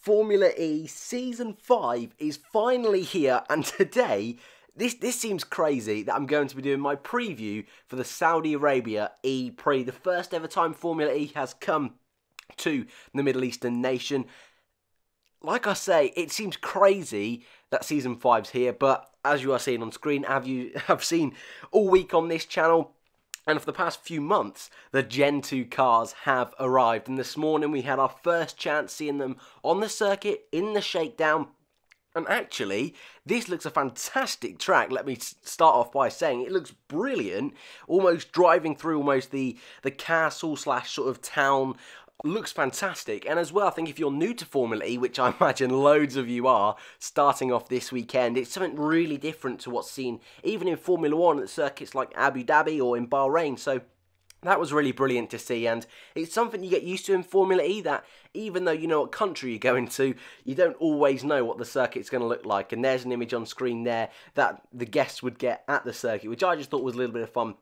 Formula E Season 5 is finally here, and today, this seems crazy that I'm going to be doing my preview for the Saudi Arabia E-Prix, the first ever time Formula E has come to the Middle Eastern nation. Like I say, it seems crazy that Season 5's here, but as you are seeing on screen, have seen all week on this channel, and for the past few months, the Gen 2 cars have arrived. And this morning we had our first chance seeing them on the circuit, in the shakedown. And actually, this looks a fantastic track. Let me start off by saying it looks brilliant. Almost driving through almost the castle slash sort of town. Looks fantastic. And as well, I think if you're new to Formula E, which I imagine loads of you are, starting off this weekend, it's something really different to what's seen even in Formula 1 at circuits like Abu Dhabi or in Bahrain. So that was really brilliant to see, and it's something you get used to in Formula E, that even though you know what country you're going to, you don't always know what the circuit's going to look like. And there's an image on screen there that the guests would get at the circuit, which I just thought was a little bit of fun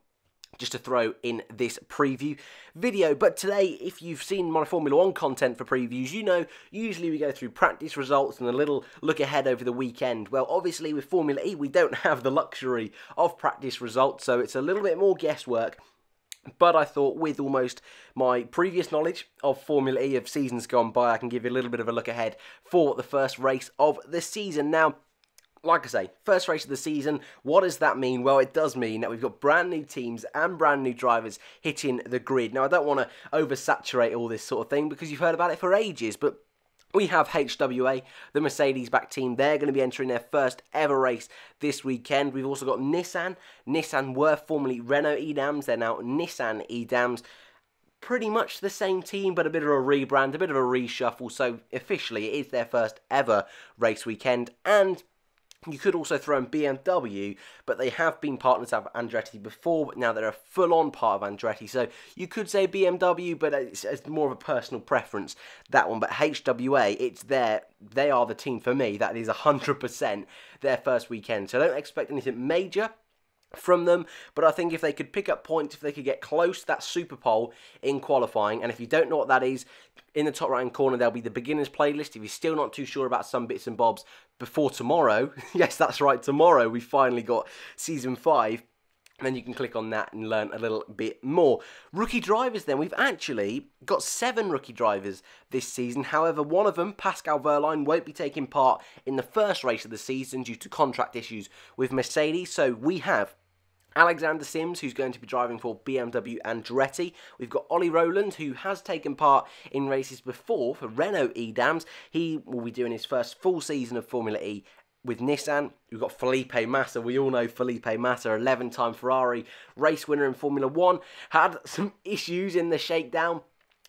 just to throw in this preview video. But today, if you've seen my Formula 1 content for previews, you know usually we go through practice results and a little look ahead over the weekend. Well, obviously with Formula E, we don't have the luxury of practice results, so it's a little bit more guesswork. But I thought with almost my previous knowledge of Formula E of seasons gone by, I can give you a little bit of a look ahead for the first race of the season. Now, like I say, first race of the season, what does that mean? Well, it does mean that we've got brand new teams and brand new drivers hitting the grid. Now, I don't want to oversaturate all this sort of thing because you've heard about it for ages, but we have HWA, the Mercedes-backed team. They're going to be entering their first ever race this weekend. We've also got Nissan. Nissan were formerly Renault Edams. They're now Nissan Edams. Pretty much the same team, but a bit of a rebrand, a bit of a reshuffle. So officially, it is their first ever race weekend. And you could also throw in BMW, but they have been partners of Andretti before, but now they're a full-on part of Andretti. So you could say BMW, but it's more of a personal preference, that one. But HWA, it's they are the team for me. That is 100% their first weekend. So I don't expect anything major from them, but I think if they could pick up points, if they could get close to that Super Pole in qualifying, and if you don't know what that is, in the top right hand corner there'll be the beginners playlist. If you're still not too sure about some bits and bobs before tomorrow, yes, that's right, tomorrow we finally got Season 5, then you can click on that and learn a little bit more. Rookie drivers then, we've actually got 7 rookie drivers this season. However, one of them, Pascal Wehrlein, won't be taking part in the first race of the season due to contract issues with Mercedes. So we have Alexander Sims, who's going to be driving for BMW Andretti. We've got Ollie Rowland, who has taken part in races before for Renault Edams. He will be doing his first full season of Formula E with Nissan. We've got Felipe Massa. We all know Felipe Massa, 11-time Ferrari race winner in Formula 1. Had some issues in the shakedown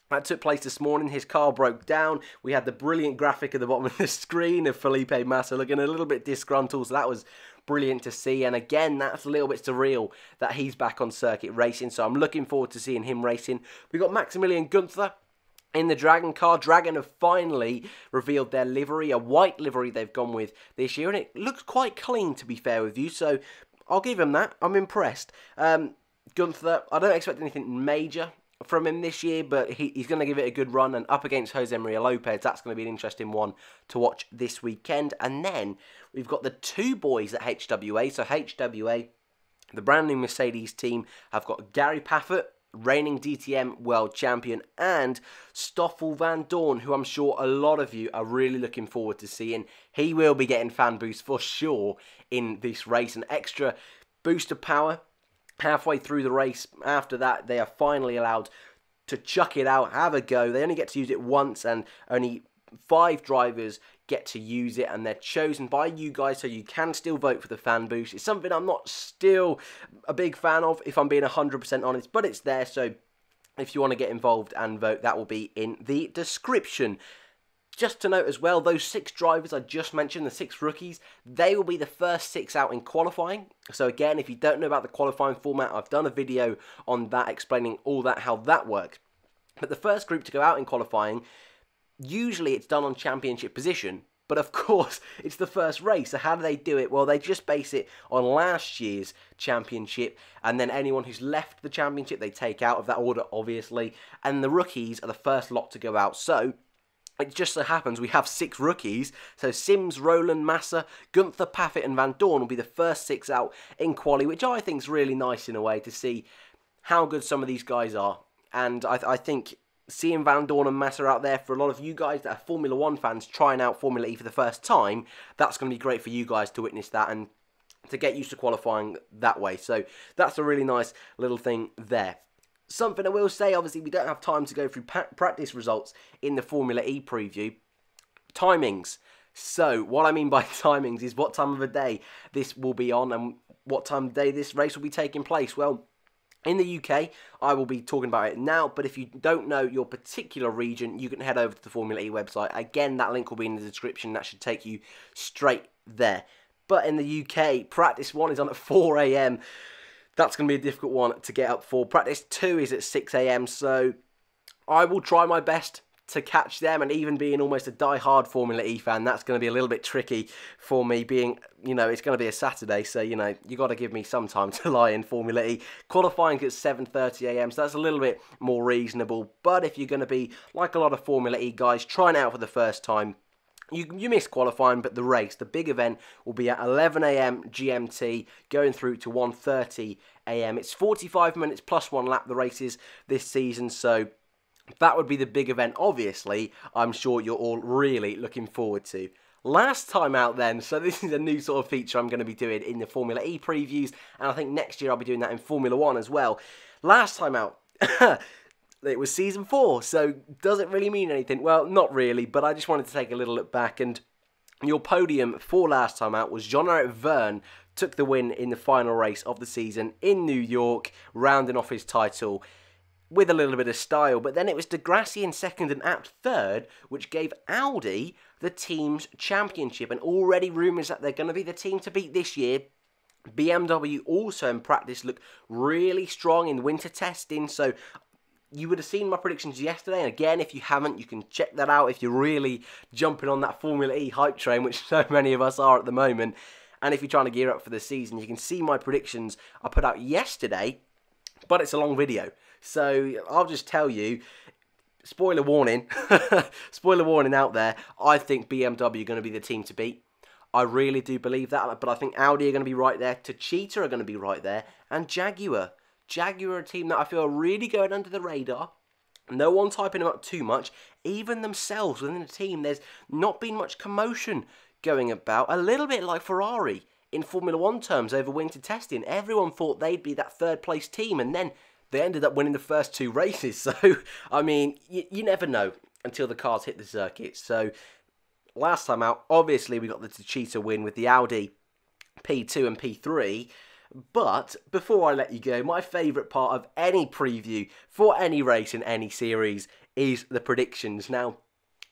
that took place this morning. His car broke down. We had the brilliant graphic at the bottom of the screen of Felipe Massa looking a little bit disgruntled, so that was brilliant to see. And again, that's a little bit surreal that he's back on circuit racing, so I'm looking forward to seeing him racing. We've got Maximilian Gunther in the Dragon car. Dragon have finally revealed their livery, a white livery they've gone with this year, and it looks quite clean, to be fair with you, so I'll give him that. I'm impressed. Gunther, I don't expect anything major from him this year, but he's going to give it a good run, and up against Jose Maria Lopez, that's going to be an interesting one to watch this weekend. And then we've got the 2 boys at HWA. So HWA, the brand new Mercedes team, have got Gary Paffett, reigning DTM world champion, and Stoffel Van Dorn, who I'm sure a lot of you are really looking forward to seeing. He will be getting fan boost for sure in this race, an extra boost of power halfway through the race. After that, they are finally allowed to chuck it out, have a go. They only get to use it once, and only 5 drivers get to use it, and they're chosen by you guys, so you can still vote for the fan boost. It's something I'm not still a big fan of, if I'm being 100% honest, but it's there, so if you want to get involved and vote, that will be in the description. Just to note as well, those 6 drivers I just mentioned, the 6 rookies, they will be the first 6 out in qualifying. So again, if you don't know about the qualifying format, I've done a video on that explaining all that, how that works. But the first group to go out in qualifying, usually it's done on championship position, but of course it's the first race. So how do they do it? Well, they just base it on last year's championship, and then anyone who's left the championship they take out of that order, obviously, and the rookies are the first lot to go out. So it just so happens we have 6 rookies, so Sims, Roland, Massa, Gunther, Paffett and Van Dorn will be the first 6 out in quali, which I think is really nice in a way to see how good some of these guys are. And I think seeing Van Dorn and Massa out there, for a lot of you guys that are Formula 1 fans trying out Formula E for the first time, that's going to be great for you guys to witness that and to get used to qualifying that way. So that's a really nice little thing there. Something I will say, obviously we don't have time to go through practice results in the Formula E preview. Timings. So what I mean by timings is what time of the day this will be on and what time of day this race will be taking place. Well, in the UK, I will be talking about it now, but if you don't know your particular region, you can head over to the Formula E website. Again, that link will be in the description. That should take you straight there. But in the UK, practice 1 is on at 4 AM. That's going to be a difficult one to get up for. Practice 2 is at 6 AM, so I will try my best to catch them, and even being almost a die-hard Formula E fan, that's going to be a little bit tricky for me, being, you know, it's going to be a Saturday, so, you know, you got to give me some time to lie in Formula E. Qualifying at 7:30 AM, so that's a little bit more reasonable, but if you're going to be, like a lot of Formula E guys, trying out for the first time, you miss qualifying, but the race, the big event, will be at 11 AM GMT, going through to 1:30 AM. It's 45 minutes plus 1 lap, the races this season, so that would be the big event, obviously, I'm sure you're all really looking forward to. Last time out then, so this is a new sort of feature I'm going to be doing in the Formula E previews, and I think next year I'll be doing that in Formula 1 as well. Last time out, it was Season 4, so does it really mean anything? Well, not really, but I just wanted to take a little look back, and your podium for last time out was Jean-Eric Vergne, took the win in the final race of the season in New York, rounding off his title with a little bit of style, but then it was De Grassi in second and Abt third, which gave Audi the team's championship, and already rumours that they're going to be the team to beat this year. BMW also in practice looked really strong in winter testing, so you would have seen my predictions yesterday, and again, if you haven't, you can check that out if you're really jumping on that Formula E hype train, which so many of us are at the moment, and if you're trying to gear up for the season, you can see my predictions I put out yesterday, but it's a long video. So I'll just tell you, spoiler warning, spoiler warning out there, I think BMW are going to be the team to beat. I really do believe that, but I think Audi are going to be right there, Techeetah are going to be right there, and Jaguar. Jaguar are a team that I feel are really going under the radar. No one typing them up too much. Even themselves within the team, there's not been much commotion going about. A little bit like Ferrari in Formula 1 terms over winter testing. Everyone thought they'd be that third place team, and then they ended up winning the first 2 races. So, I mean, you never know until the cars hit the circuit. So, last time out, obviously, we got the Techeetah win with the Audi P2 and P3. But, before I let you go, my favourite part of any preview for any race in any series is the predictions. Now,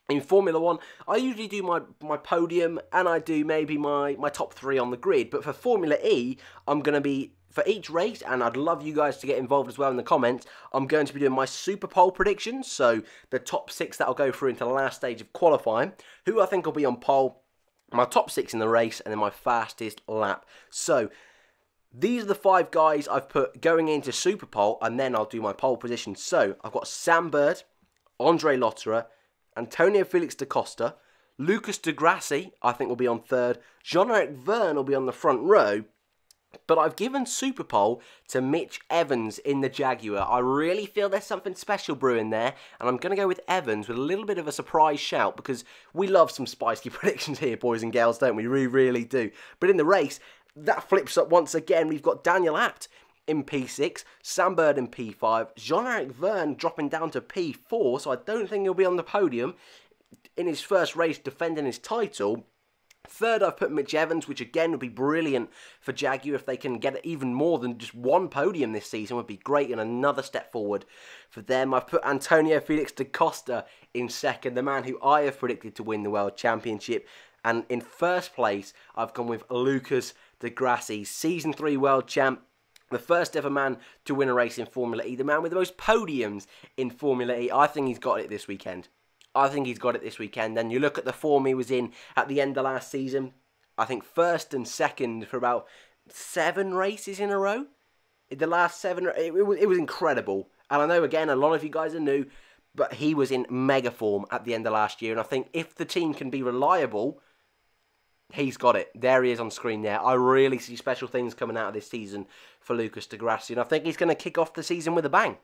in Formula 1, I usually do my podium, and I do maybe my top 3 on the grid. But for Formula E, I'm going to be, for each race, and I'd love you guys to get involved as well in the comments, I'm going to be doing my Super Pole predictions, so the top 6 that'll go through into the last stage of qualifying, who I think will be on pole, my top 6 in the race, and then my fastest lap. So, these are the 5 guys I've put going into Super Pole, and then I'll do my pole position. So, I've got Sam Bird, Andre Lotterer, Antonio Felix da Costa, Lucas Di Grassi, I think will be on 3rd, Jean-Eric Vergne will be on the front row, but I've given Super Pole to Mitch Evans in the Jaguar. I really feel there's something special brewing there, and I'm going to go with Evans with a little bit of a surprise shout, because we love some spicy predictions here, boys and girls, don't we? We really do. But in the race, that flips up once again. We've got Daniel Abt in P6, Sam Bird in P5, Jean-Eric Vergne dropping down to P4, so I don't think he'll be on the podium in his first race defending his title. 3rd, I've put Mitch Evans, which again would be brilliant for Jaguar. If they can get even more than just 1 podium this season, would be great and another step forward for them. I've put Antonio Felix da Costa in 2nd, the man who I have predicted to win the World Championship. And in 1st place, I've gone with Lucas Di Grassi, Season 3 World Champ, the first ever man to win a race in Formula E, the man with the most podiums in Formula E. I think he's got it this weekend. And you look at the form he was in at the end of last season. I think 1st and 2nd for about 7 races in a row. The last 7, it was incredible. And I know, again, a lot of you guys are new, but he was in mega form at the end of last year, and I think if the team can be reliable, he's got it. There he is on screen there. I really see special things coming out of this season for Lucas di Grassi, and I think he's going to kick off the season with a bang.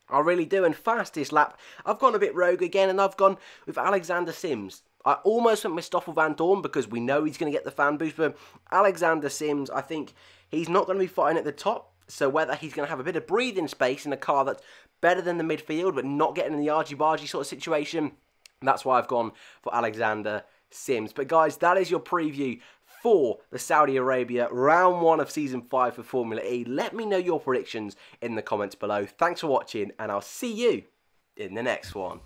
I really do. And fastest lap, I've gone a bit rogue again, and I've gone with Alexander Sims. I almost went with Stoffel Van Dorn because we know he's going to get the fan boost, but Alexander Sims, I think he's not going to be fighting at the top, so whether he's going to have a bit of breathing space in a car that's better than the midfield, but not getting in the argy-bargy sort of situation, that's why I've gone for Alexander Sims. But guys, that is your preview for the Saudi Arabia round 1 of season 5 for Formula E. Let me know your predictions in the comments below. Thanks for watching, and I'll see you in the next one.